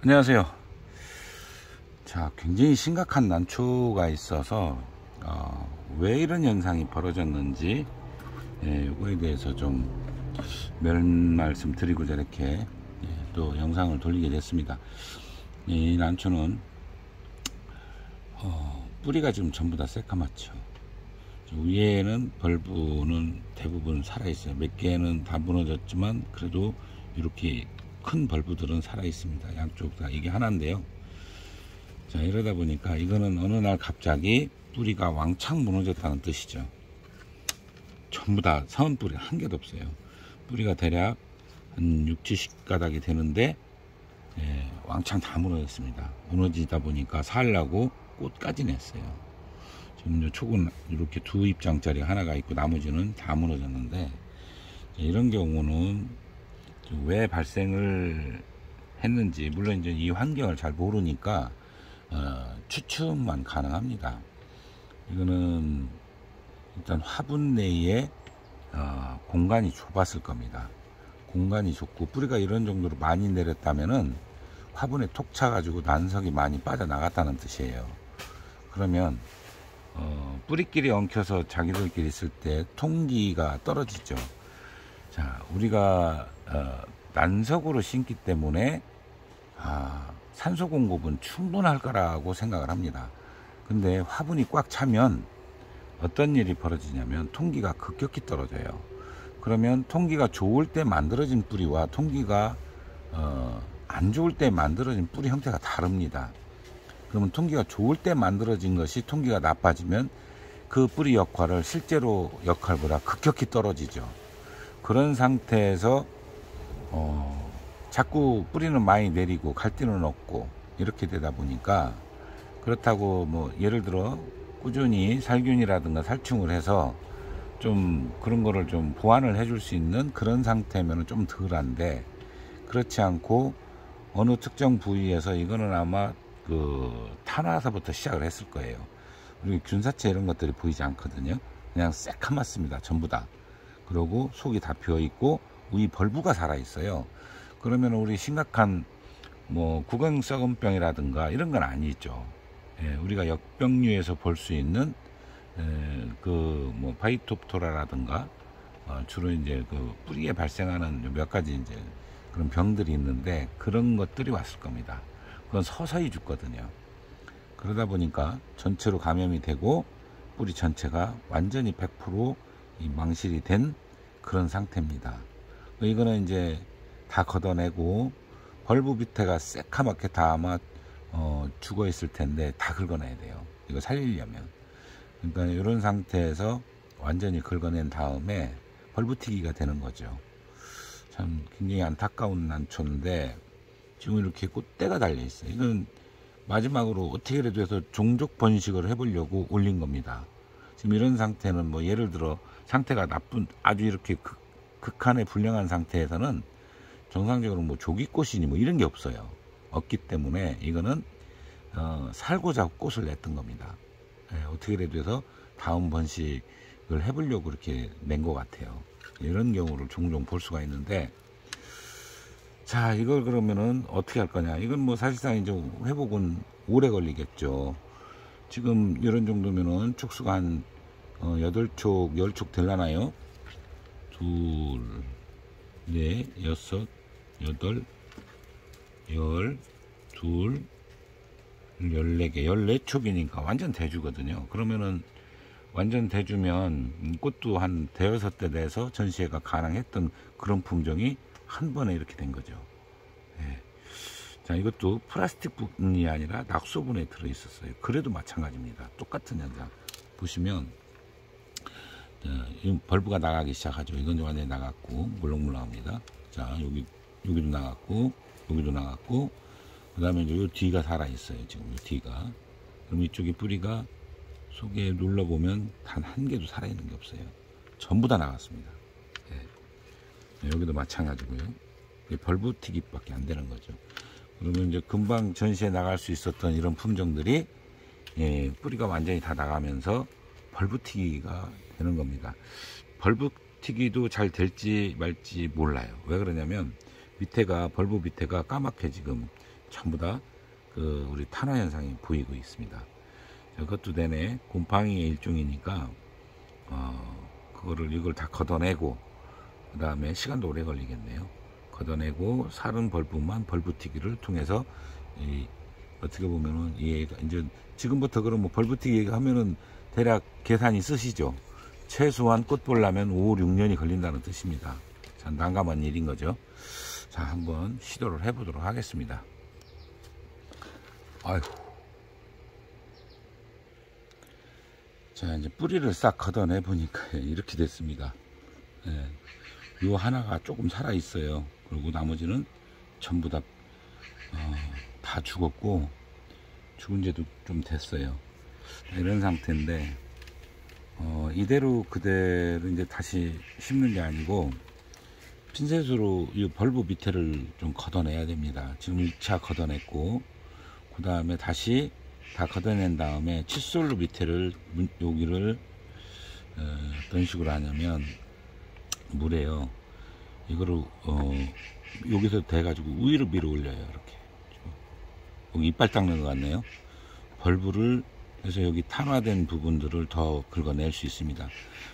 안녕하세요. 자, 굉장히 심각한 난초가 있어서 왜 이런 현상이 벌어졌는지 이거에 대해서 좀 말씀 드리고자 이렇게 또 영상을 돌리게 됐습니다. 이 난초는 뿌리가 지금 전부 다 새까맣죠. 위에는 벌브는 대부분 살아있어요. 몇 개는 다 무너졌지만 그래도 이렇게 큰 벌브들은 살아 있습니다. 양쪽 다 이게 하나인데요. 자, 이러다 보니까 이거는 어느 날 갑자기 뿌리가 왕창 무너졌다는 뜻이죠. 전부 다 선 뿌리 한 개도 없어요. 뿌리가 대략 한 6, 70가닥이 되는데 왕창 다 무너졌습니다. 무너지다 보니까 살라고 꽃까지 냈어요. 지금 촉은 이렇게 두 입장짜리 하나가 있고 나머지는 다 무너졌는데, 이런 경우는 왜 발생을 했는지, 물론 이제 이 환경을 잘 모르니까 추측만 가능합니다. 이거는 일단 화분 내에 공간이 좁았을 겁니다. 공간이 좁고 뿌리가 이런 정도로 많이 내렸다면은 화분에 톡 차가지고 난석이 많이 빠져나갔다는 뜻이에요. 그러면 뿌리끼리 엉켜서 자기들끼리 있을 때 통기가 떨어지죠. 자, 우리가 난석으로 심기 때문에 산소 공급은 충분할 거라고 생각을 합니다. 근데 화분이 꽉 차면 어떤 일이 벌어지냐면 통기가 급격히 떨어져요. 그러면 통기가 좋을 때 만들어진 뿌리와 통기가 안 좋을 때 만들어진 뿌리 형태가 다릅니다. 그러면 통기가 좋을 때 만들어진 것이 통기가 나빠지면 그 뿌리 역할을 실제로 역할보다 급격히 떨어지죠. 그런 상태에서 자꾸 뿌리는 많이 내리고 갈대는 없고 이렇게 되다 보니까, 그렇다고 뭐 예를 들어 꾸준히 살균이라든가 살충을 해서 좀 그런 거를 좀 보완을 해줄 수 있는 그런 상태면 좀 덜한데, 그렇지 않고 어느 특정 부위에서 이거는 아마 탄화서부터 시작을 했을 거예요. 그리고 균사체 이런 것들이 보이지 않거든요. 그냥 새카맣습니다. 전부 다. 그리고 속이 다 비어 있고 위 벌브가 살아 있어요. 그러면 우리 심각한 뭐 구강썩은병이라든가 이런 건 아니죠. 우리가 역병류에서 볼 수 있는 뭐 바이톱토라라든가 주로 이제 그 뿌리에 발생하는 몇 가지 이제 그런 병들이 있는데, 그런 것들이 왔을 겁니다. 그건 서서히 죽거든요. 그러다 보니까 전체로 감염이 되고 뿌리 전체가 완전히 100% 이 망실이 된 그런 상태입니다. 이거는 이제 다 걷어내고 벌브 밑에가 새카맣게 다 아마 죽어 있을 텐데 다 긁어내야 돼요. 이거 살리려면. 그러니까 이런 상태에서 완전히 긁어낸 다음에 벌브튀기가 되는 거죠. 참 굉장히 안타까운 난초인데 지금 이렇게 꽃대가 달려 있어요. 이건 마지막으로 어떻게라도 해서 종족 번식을 해보려고 올린 겁니다. 지금 이런 상태는 뭐 예를 들어 상태가 나쁜 아주 이렇게 극한에 불량한 상태에서는 정상적으로 뭐 조기꽃이니 뭐 이런 게 없기 때문에 이거는 살고자 꽃을 냈던 겁니다. 어떻게라도 해서 다음 번식을 해보려고 이렇게 낸 것 같아요. 이런 경우를 종종 볼 수가 있는데, 자, 이걸 그러면은 어떻게 할 거냐. 이건 뭐 사실상 이제 회복은 오래 걸리겠죠. 지금 이런 정도면은 촉수가 한 8촉, 10촉 될라나요? 둘, 넷, 여섯, 여덟, 둘, 14개, 14촉이니까 완전 대주거든요. 그러면은 완전 대주면 꽃도 한 대여섯 대 내서 전시회가 가능했던 그런 품종이 한 번에 이렇게 된 거죠. 자, 이것도 플라스틱분이 아니라 낙소분에 들어있었어요. 그래도 마찬가지입니다. 똑같은 현상. 보시면 벌브가 나가기 시작하죠. 이건 완전히 나갔고 물렁물렁합니다. 자, 여기도 나갔고 여기도 나갔고, 그 다음에 이 뒤가 살아있어요. 지금 이 뒤가. 그럼 이쪽에 뿌리가 속에 눌러보면 단 한 개도 살아있는 게 없어요. 전부 다 나갔습니다. 여기도 마찬가지고요. 벌브튀기밖에 안 되는 거죠. 그러면 이제 금방 전시에 나갈 수 있었던 이런 품종들이 뿌리가 완전히 다 나가면서 벌브튀기가 되는 겁니다. 벌브튀기도 잘 될지 말지 몰라요. 왜 그러냐면 벌브 밑에가 까맣게 지금 전부 다 우리 탄화 현상이 보이고 있습니다. 그것도 내내 곰팡이의 일종이니까 이걸 다 걷어내고, 그 다음에 시간도 오래 걸리겠네요. 걷어내고 사른 벌브만 벌브튀기를 통해서 어떻게 보면은 얘가 이제 지금부터 그럼 뭐 벌브튀기 하면은 대략 계산이 쓰시죠. 최소한 꽃 보려면 5, 6년이 걸린다는 뜻입니다. 참 난감한 일인 거죠. 자, 한번 시도를 해보도록 하겠습니다. 아이고. 자, 이제 뿌리를 싹 걷어내 보니까 이렇게 됐습니다. 예, 요 하나가 조금 살아 있어요. 그리고 나머지는 전부 다 죽었고, 죽은 지도 좀 됐어요. 이런 상태인데, 이대로 그대로 이제 다시 심는 게 아니고, 핀셋으로 이 벌브 밑에를 좀 걷어내야 됩니다. 지금 1차 걷어냈고, 그 다음에 다시 다 걷어낸 다음에 칫솔로 밑에를, 여기를 어떤 식으로 하냐면, 물에요, 이거를 여기서 대가지고 위로 밀어 올려요. 이렇게 여기 이빨 닦는 것 같네요. 벌브를 해서 여기 탄화된 부분들을 더 긁어낼 수 있습니다.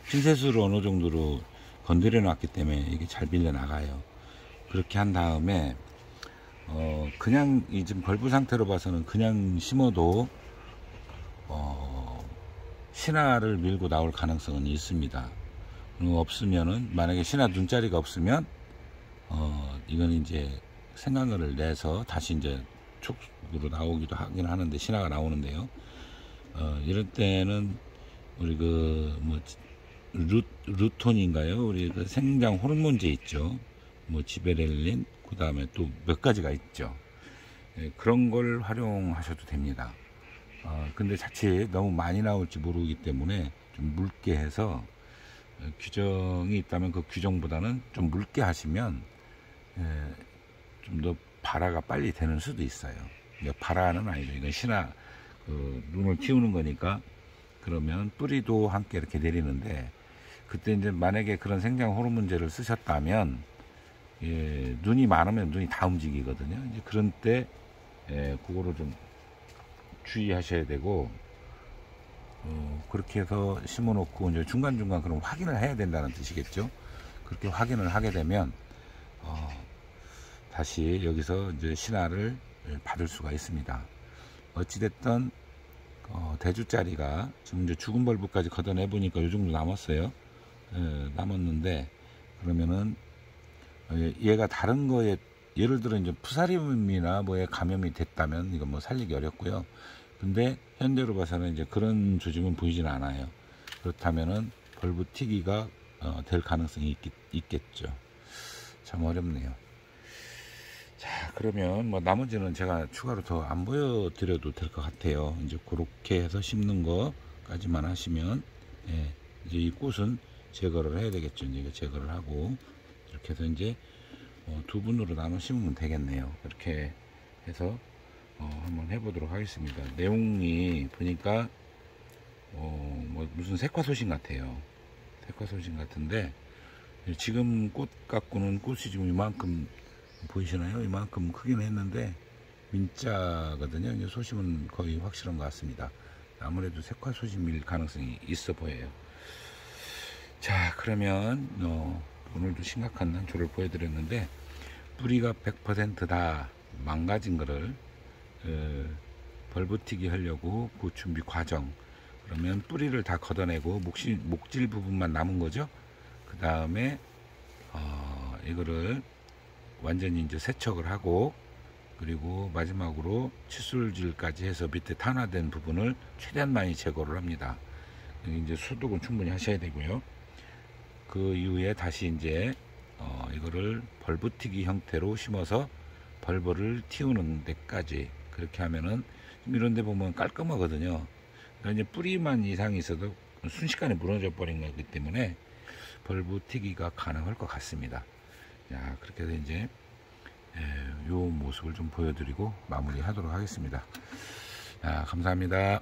핀셋으로 어느 정도로 건드려 놨기 때문에 이게 잘 밀려 나가요. 그렇게 한 다음에 그냥 이 지금 벌브 상태로 봐서는 그냥 심어도 신화를 밀고 나올 가능성은 있습니다. 없으면은, 만약에 신화 눈자리가 없으면 이건 이제 생강을 내서 다시 이제 촉으로 나오기도 하긴 하는데, 신화가 나오는데요. 이럴 때는 우리 루톤인가요? 우리 생장 호르몬제 있죠. 뭐 지베렐린, 그 다음에 또 몇 가지가 있죠. 그런 걸 활용하셔도 됩니다. 근데 자칫 너무 많이 나올지 모르기 때문에 좀 묽게 해서, 규정이 있다면 그 규정보다는 좀 묽게 하시면 좀 더 발화가 빨리 되는 수도 있어요. 발화는 아니죠. 이건 신화 눈을 틔우는 거니까. 그러면 뿌리도 함께 이렇게 내리는데, 그때 이제 만약에 그런 생장 호르몬제를 쓰셨다면, 눈이 많으면 눈이 다 움직이거든요. 이제 그런 때 그거를 좀 주의하셔야 되고, 그렇게 해서 심어 놓고 이제 중간중간 그럼 확인을 해야 된다는 뜻이겠죠. 그렇게 확인을 하게 되면 다시 여기서 이제 신화를 받을 수가 있습니다. 어찌됐든 대주짜리가 지금 이제 죽은 벌브까지 걷어내 보니까 이 정도 남았어요. 남았는데, 그러면은 얘가 다른 거에, 예를 들어 이제 푸사림이나 뭐에 감염이 됐다면 이건 뭐 살리기 어렵고요. 근데 현재로 봐서는 이제 그런 조짐은 보이진 않아요. 그렇다면은 벌브튀기가 될 가능성이 있겠죠. 참 어렵네요. 자, 그러면 뭐 나머지는 제가 추가로 더 안 보여드려도 될 것 같아요. 이제 그렇게 해서 심는 거까지만 하시면, 이제 이 꽃은 제거를 해야 되겠죠. 이제 제거를 하고, 이렇게 해서 이제 두 분으로 나눠 심으면 되겠네요. 이렇게 해서 한번 해보도록 하겠습니다. 내용이 보니까 뭐 무슨 색화소신 같아요. 색화소신 같은데, 지금 꽃 갖고는 꽃이 지금 이만큼 보이시나요? 이만큼 크긴 했는데 민자거든요. 이제 소심은 거의 확실한 것 같습니다. 아무래도 색화소심일 가능성이 있어 보여요. 자, 그러면 오늘도 심각한 난초를 보여드렸는데, 뿌리가 100% 다 망가진 거를 벌브튀기 하려고 그 준비 과정, 그러면 뿌리를 다 걷어내고 목질 부분만 남은 거죠. 그 다음에 이거를 완전히 이제 세척을 하고, 그리고 마지막으로 칫솔질까지 해서 밑에 탄화된 부분을 최대한 많이 제거를 합니다. 이제 소독은 충분히 하셔야 되고요. 그 이후에 다시 이제 이거를 벌브튀기 형태로 심어서 벌브를 틔우는 데까지, 그렇게 하면은 이런 데 보면 깔끔하거든요. 이제 뿌리만 이상이 있어도 순식간에 무너져 버린 거기 때문에 벌브튀기가 가능할 것 같습니다. 자, 그렇게 해서 이제 요 모습을 좀 보여드리고 마무리 하도록 하겠습니다. 자, 감사합니다.